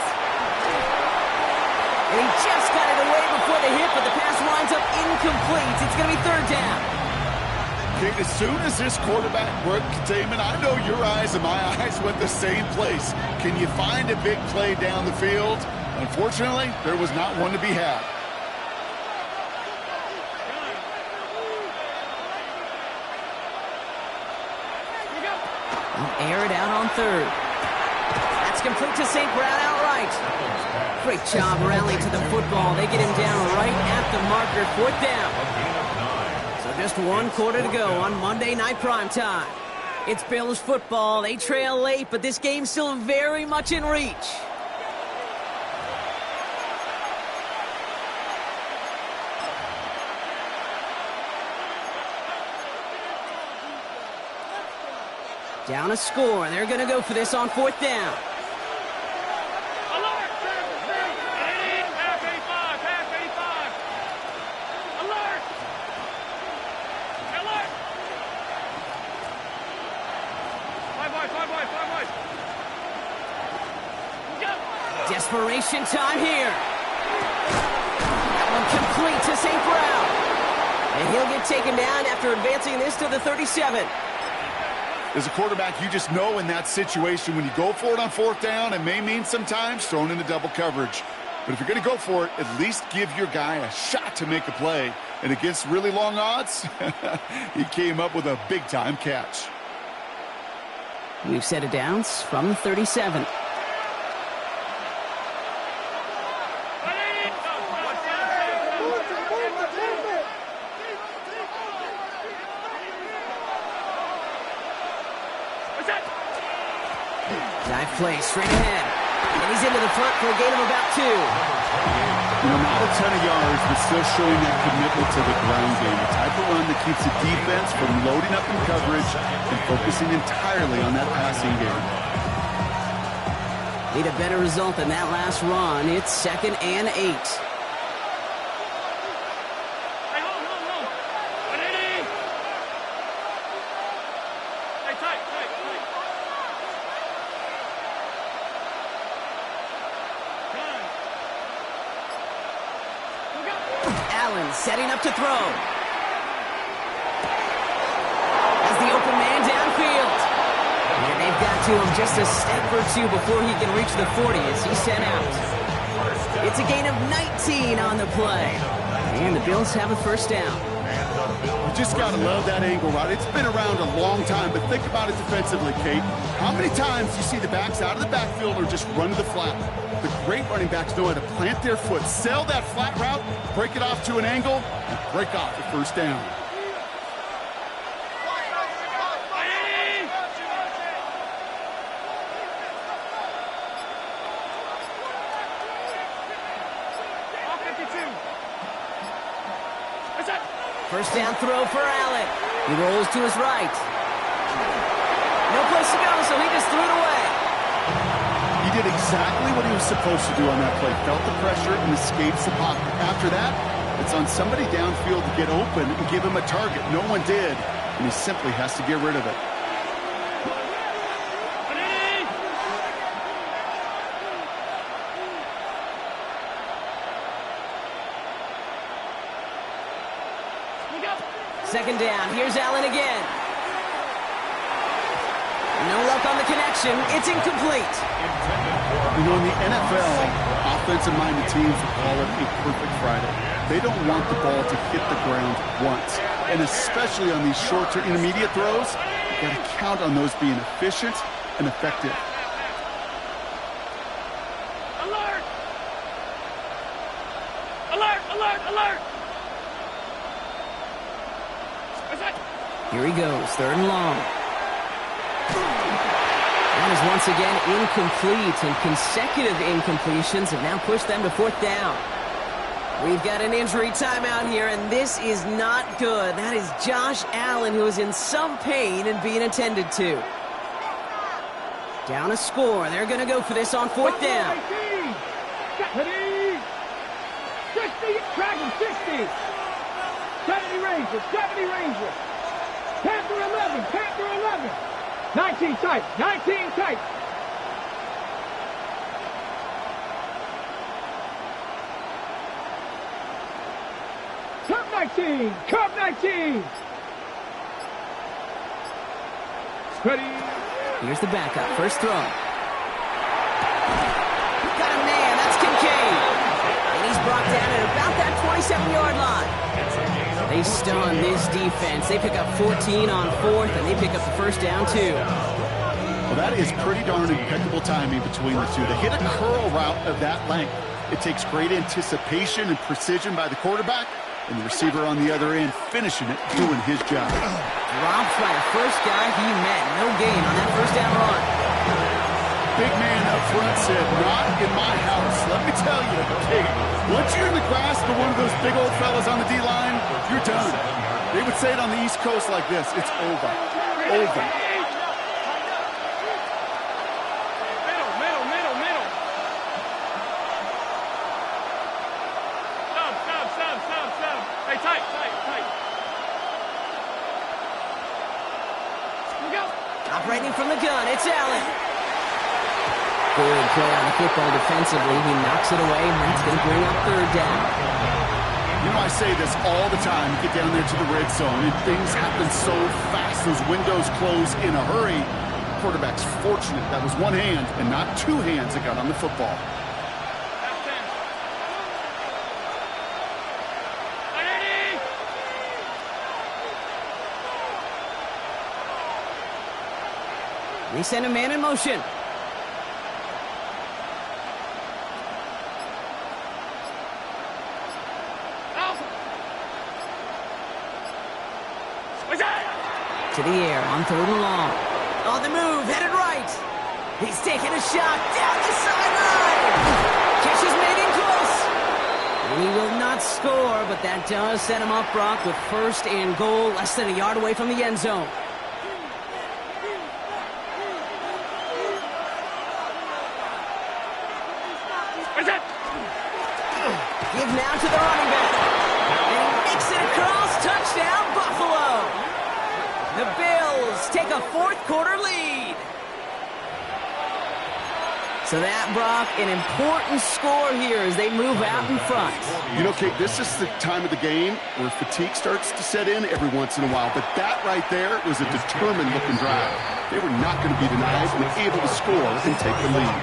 And he just got it away before the hit, but the pass winds up incomplete. It's going to be 3rd down. Kate, as soon as this quarterback broke containment, I know your eyes and my eyes went the same place. Can you find a big play down the field? Unfortunately, there was not one to be had. Air it out on 3rd. That's complete to St. Brown outright. Great job rallying to the football. They get him down right at the marker, 4th down. So just 1 quarter to go on Monday Night Primetime. It's Bills football. They trail late, but this game's still very much in reach. Down a score. They're going to go for this on 4th down. Alert! Pass 85! Pass 85! Alert! Alert! 5 boys! Desperation time here. That one complete to St. Brown. And he'll get taken down after advancing this to the 37. As a quarterback, you just know in that situation when you go for it on 4th down, it may mean sometimes thrown into double coverage. But if you're going to go for it, at least give your guy a shot to make a play. And against really long odds, he came up with a big-time catch. We've set it downs from the 37. Dive play straight ahead. And he's into the front for a gain of about 2. Not a ton of yards, but still showing that commitment to the ground game. The type of run that keeps the defense from loading up in coverage and focusing entirely on that passing game. Need a better result than that last run. It's 2nd and 8. Setting up to throw. As the open man downfield. And they've got to him just a step or 2 before he can reach the 40 as he's sent out. It's a gain of 19 on the play. And the Bills have a 1st down. You just got to love that angle route. It's been around a long time, but think about it defensively, Kate. How many times do you see the backs out of the backfield or just run to the flat? The great running backs know how to plant their foot, sell that flat route, break it off to an angle, and break off the 1st down. First down throw for Allen. He rolls to his right. No place to go, so he just threw it away. He did exactly what he was supposed to do on that play. Felt the pressure and escapes the pocket. After that, it's on somebody downfield to get open and give him a target. No one did, and he simply has to get rid of it. Second down. Here's Allen again. No luck on the connection. It's incomplete. You know, in the NFL, offensive-minded teams will call it a perfect Friday. They don't want the ball to hit the ground once. And especially on these short to intermediate throws, you've got to count on those being efficient and effective. Alert! Alert! Alert! Alert! Here he goes, 3rd and long. That is once again incomplete, and consecutive incompletions have now pushed them to 4th down. We've got an injury timeout here, and this is not good. That is Josh Allen, who is in some pain and being attended to. Down a score. They're going to go for this on 4th down. 70, 60, track him, 60. 70 Rangers, 70 Rangers. Panther 11, Panther 11. 19 tight, 19 tight. Curve 19, curve 19. Ready. Here's the backup, first throw. Got a man, that's Kincaid. And he's brought down at about that 27-yard line. They stun this defense. They pick up 14 on 4th, and they pick up the first down, too. Well, that is pretty darn impeccable timing between the two. To hit a curl route of that length, it takes great anticipation and precision by the quarterback, and the receiver on the other end finishing it, doing his job. Dropped by the first guy he met. No gain on that first down run. Big man up front said, not in my house. Let me tell you, okay, once you're in the grasp of one of those big old fellas on the D-line, you're done. They would say it on the East Coast like this, it's over. Over. Middle. Stop. Hey, tight. Here we go. Operating from the gun, it's Allen. Good play on the football defensively. He knocks it away, and that's going to bring up 3rd down. You know, I say this all the time. You get down there to the red zone, and things happen so fast. Those windows close in a hurry. Quarterback's fortunate. That was one hand and not two hands that got on the football. They send a man in motion. To the air on 3rd and long. On the move, headed right. He's taking a shot down the sideline. Catch is made in close. And he will not score, but that does set him up, Brock, with 1st and goal, less than a yard away from the end zone. Give now to the running back. And he makes it across. Touchdown, Buffalo. The Bills take a 4th quarter lead. So that, Brock, an important score here as they move out in front. You know, Kate, this is the time of the game where fatigue starts to set in every once in a while. But that right there was a determined-looking drive. They were not going to be denied and able to score and take the lead.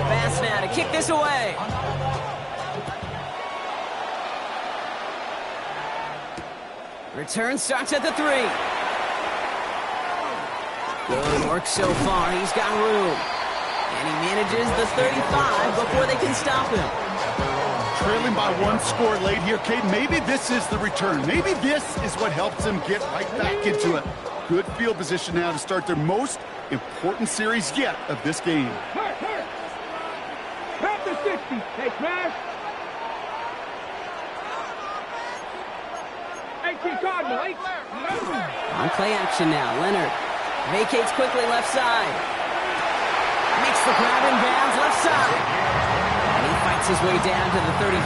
Pass now to kick this away. Return starts at the 3. Good work so far. He's got room. And he manages the 35 before they can stop him. Trailing by 1 score late here, Kate. Maybe this is the return. Maybe this is what helps them get right back into it. Good field position now to start their most important series yet of this game. Grab the 60. Hey, Crash. 18 Cardinal. On play action now. Leonard vacates quickly left side. Makes the grab in bounds left side. And he fights his way down to the 35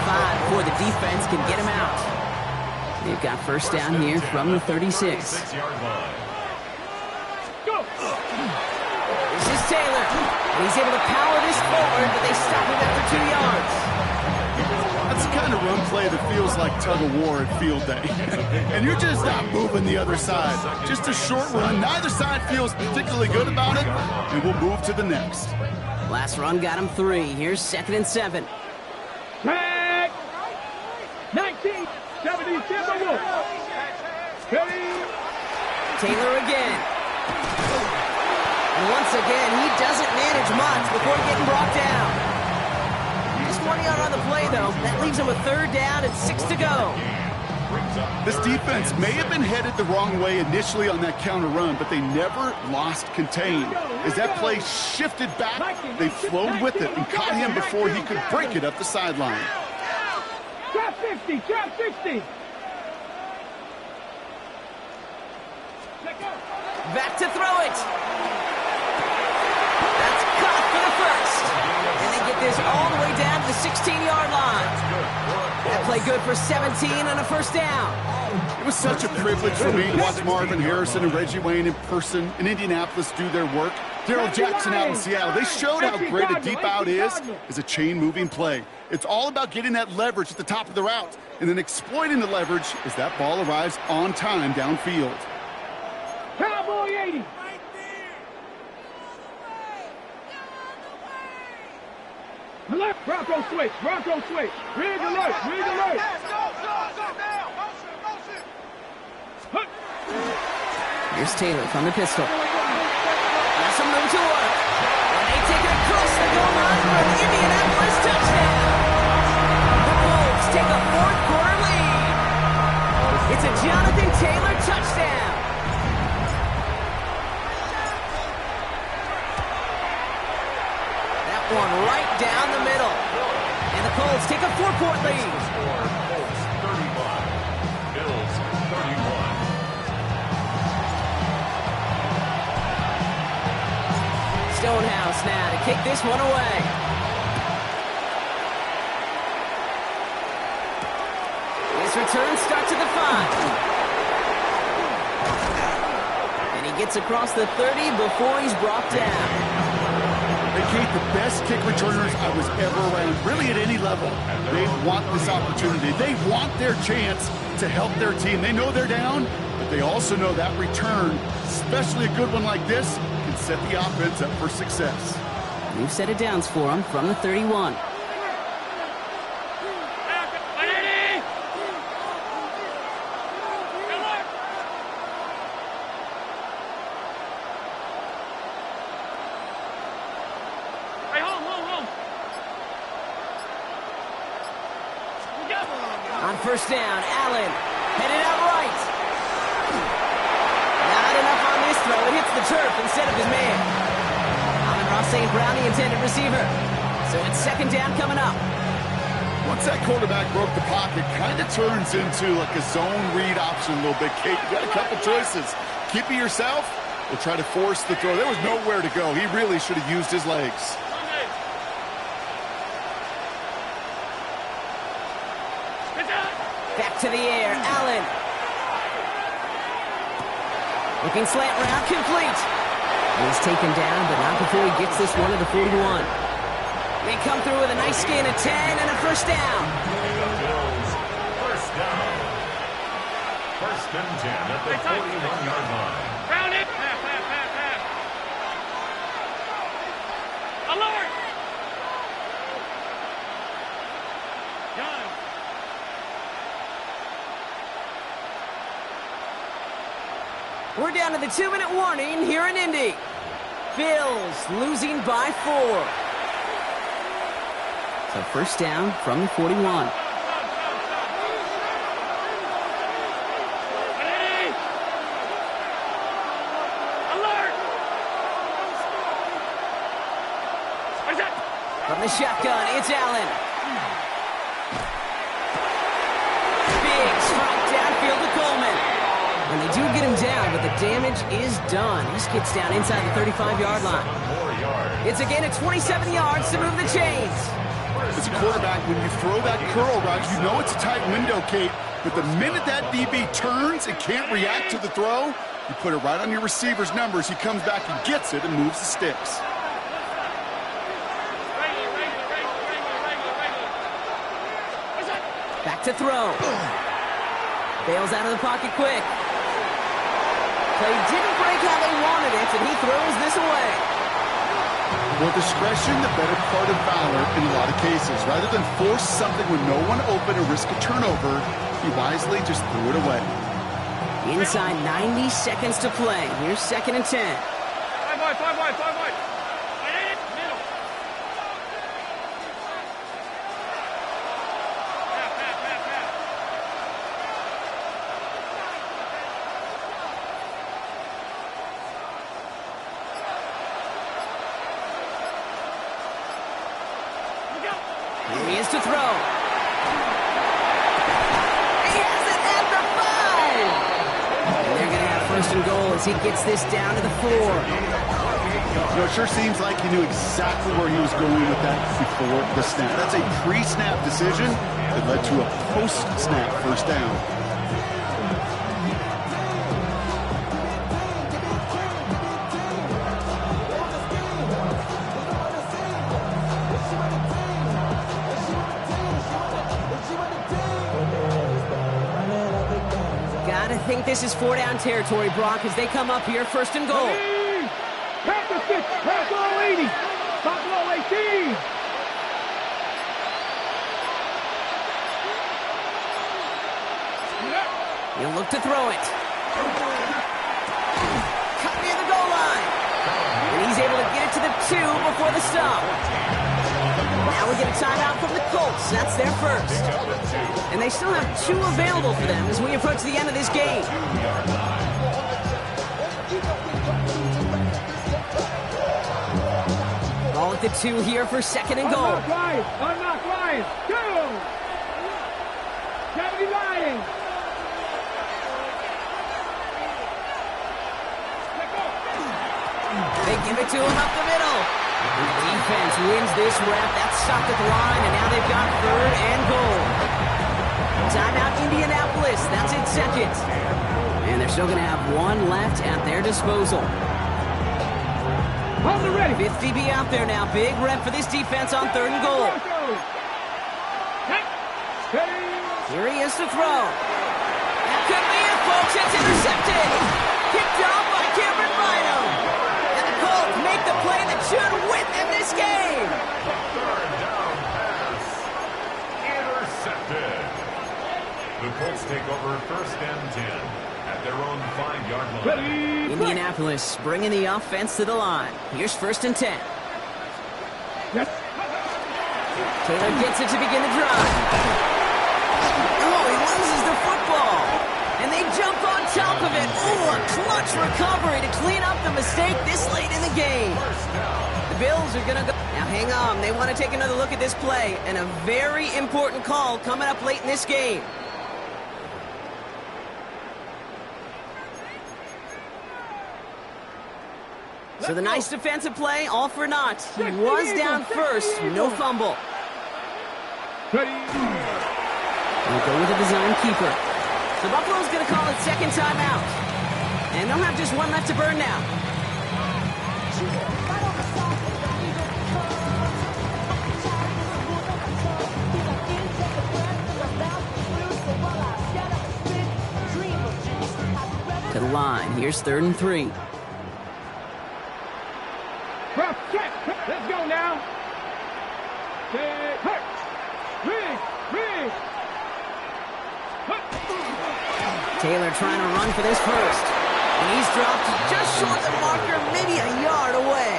before the defense can get him out. They've got 1st down here from the 36. This is Taylor. And he's able to power this forward, but they stop him after 2 yards. That's the kind of run play that feels like tug-of-war at field day. And you're just not moving the other side. Just a short run. Neither side feels particularly good about it, and we'll move to the next. Last run got him 3. Here's 2nd and 7. Tag. 19. 70. Timberwolves. Taylor again. And once again, he doesn't manage much before getting brought down. Just 1 yard on the play, though. That leaves him with 3rd down and 6 to go. This defense may have been headed the wrong way initially on that counter run, but they never lost contain. As that play shifted back, they flowed with it and caught him before he could break it up the sideline. Trap 50. Trap 60. Back to throw it. That's caught for the first. And they get this all the way down to the 16-yard line. That play good for 17 and a 1st down. It was such a privilege for me to watch Marvin Harrison and Reggie Wayne in person in Indianapolis do their work. Daryl Jackson out in Seattle. They showed how great a deep out is as a chain-moving play. It's all about getting that leverage at the top of the route and then exploiting the leverage as that ball arrives on time downfield. Cowboy 80. Alert. Bronco switch. Bronco switch. Rig alert. Rig alert. Here's Taylor from the pistol. Has some room to work. And they take it across the goal line for an Indianapolis touchdown. The Colts take a 4th quarter lead. It's a Jonathan Taylor touchdown. That one right down the middle. And the Colts take a 4-point lead. Colts 31, Bills 31. Stonehouse now to kick this one away. His return starts at the 5. And he gets across the 30 before he's brought down. They Kate, the best kick returners I was ever around, really at any level. They want this opportunity. They want their chance to help their team. They know they're down, but they also know that return, especially a good one like this, can set the offense up for success. New set of downs for him from the 31. On first down, Allen headed out right. Not enough on this throw. It hits the turf instead of his man. Amon-Ra St. Brown, the intended receiver. So it's second down coming up. Once that quarterback broke the pocket, kind of turns into like a zone read option a little bit, Kate. You got a couple choices. Keep it yourself or try to force the throw. There was nowhere to go. He really should have used his legs. Back to the air, Allen. Looking slant route, complete. He's taken down, but not before he gets this one to the 41. They come through with a nice gain of 10 and a first down. First down. First and 10 at the 41-yard line. Round it. Alert. Done. We're down to the 2-minute warning here in Indy. Bills losing by 4. So first down from the 41. Alert. From the shotgun, it's Allen. Big strike downfield to Coleman. And they do get him down, but the damage is done. He just gets down inside the 35-yard line. It's a gain of 27 yards to move the chains. As a quarterback, when you throw that curl route, you know it's a tight window, Kate. But the minute that DB turns and can't react to the throw, you put it right on your receiver's numbers. He comes back and gets it and moves the sticks. to throw. Bails out of the pocket quick. Play didn't break how they wanted it, and he throws this away. Well, discretion, the better part of valor in a lot of cases. Rather than force something with no one open or risk a turnover, he wisely just threw it away. Inside 90 seconds to play. Here's 2nd and 10. 5 wide, 5 wide, 5 wide. Middle. Pass. Here he is to throw. He has it at the 5. And they're going to have 1st and goal as he gets this down to the 4. You know, it sure seems like he knew exactly where he was going with that before the snap. That's a pre-snap decision that led to a post-snap 1st down. Gotta think this is 4-down territory, Brock, as they come up here, 1st and goal. Pass the 6, pass below 80. Stop below 18. He'll look to throw it. Cut near the goal line. And he's able to get it to the 2 before the stop. Now we get a timeout from the Colts. That's their 1st. And they still have 2 available for them as we approach the end of this game. Ball at the 2 here for 2nd and goal. Unlock Ryan. 2. Kennedy Ryan. They give it to him up the middle. The defense wins this rep. That's stopped at the line, and now they've got 3rd and goal. Timeout Indianapolis. That's in 2nd. And they're still going to have 1 left at their disposal. On the ready. 5th DB out there now. Big rep for this defense on 3rd and goal. Here he is to throw. That could be it, folks. It's intercepted. Kicked off by Cameron Bynum. And the Colts make the play that should win them this game. 3rd down pass. Intercepted. The Colts take over 1st and 10 at their own 5-yard line. Indianapolis bringing the offense to the line. Here's 1st and 10. Yes. Taylor gets it to begin the drive. Oh, he loses the football. And they jump on top of it. Oh, a clutch recovery to clean up the mistake this late in the game. The Bills are going to go. Now, hang on. They want to take another look at this play. And a very important call coming up late in this game. So the nice defensive play, all for naught. He was down first, no fumble. Ready. We'll go with a design keeper. So Buffalo's going to call it 2nd timeout. And they'll have just 1 left to burn now. To the line, here's 3rd and 3. Rough check. Let's go now. Hurt. Rig. Taylor trying to run for this 1st. And he's dropped just short of the marker, maybe a yard away.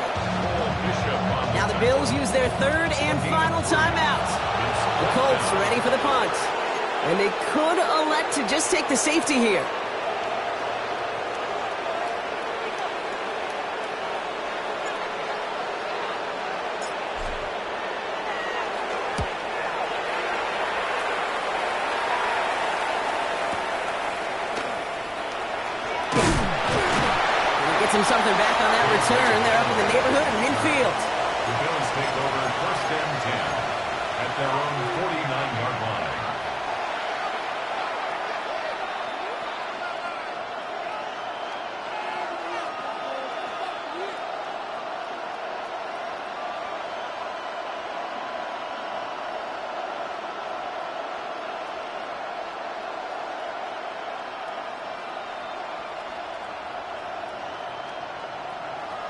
Now the Bills use their 3rd and final timeout. The Colts ready for the punt. And they could elect to just take the safety here. Something back on that return. They're up in the neighborhood of midfield. The Bills take over 1st and 10 at their own 49-yard line.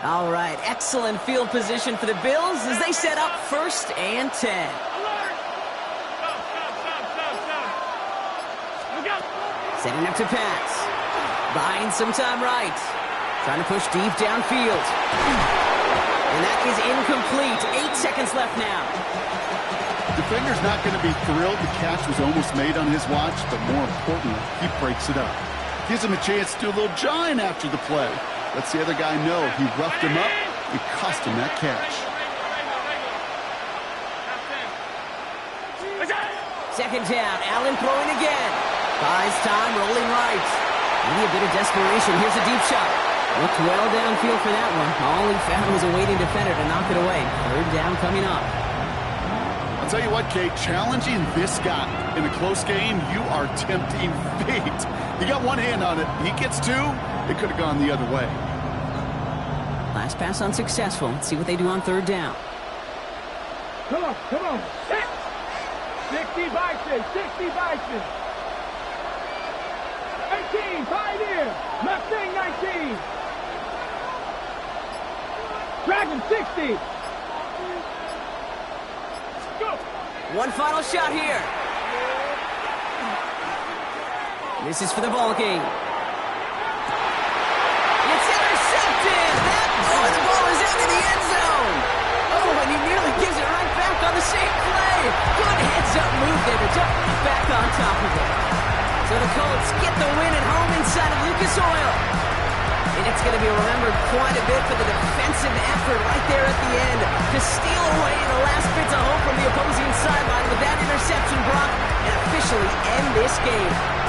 All right, excellent field position for the Bills as they set up 1st and 10. Setting up to pass. Buying some time right. Trying to push deep downfield. And that is incomplete. 8 seconds left now. Defender's not going to be thrilled the catch was almost made on his watch, but more importantly, he breaks it up. Gives him a chance to do a little jawing after the play. Lets the other guy know he roughed him up. It cost him that catch. 2nd down. Allen throwing again. Buys time, rolling right. Maybe a bit of desperation. Here's a deep shot. Looked well downfield for that one. All he found was a waiting defender to knock it away. 3rd down coming up. I'll tell you what, Kate, challenging this guy in a close game, you are tempting fate. You got one hand on it. He gets 2. It could have gone the other way. Last pass unsuccessful. Let's see what they do on 3rd down. Come on, come on. 60 Bison, 60 Bison. 18, Pioneer. Mustang 19. Dragon 60. Go. One final shot here. This is for the ball game. It's intercepted. The ball is out of the end zone. Oh, and he nearly gives it right back on the same play. Good heads-up move there to jump back on top of it. So the Colts get the win at home inside of Lucas Oil. And it's going to be remembered quite a bit for the defensive effort right there at the end to steal away the last bits of hope from the opposing sideline with that interception block and officially end this game.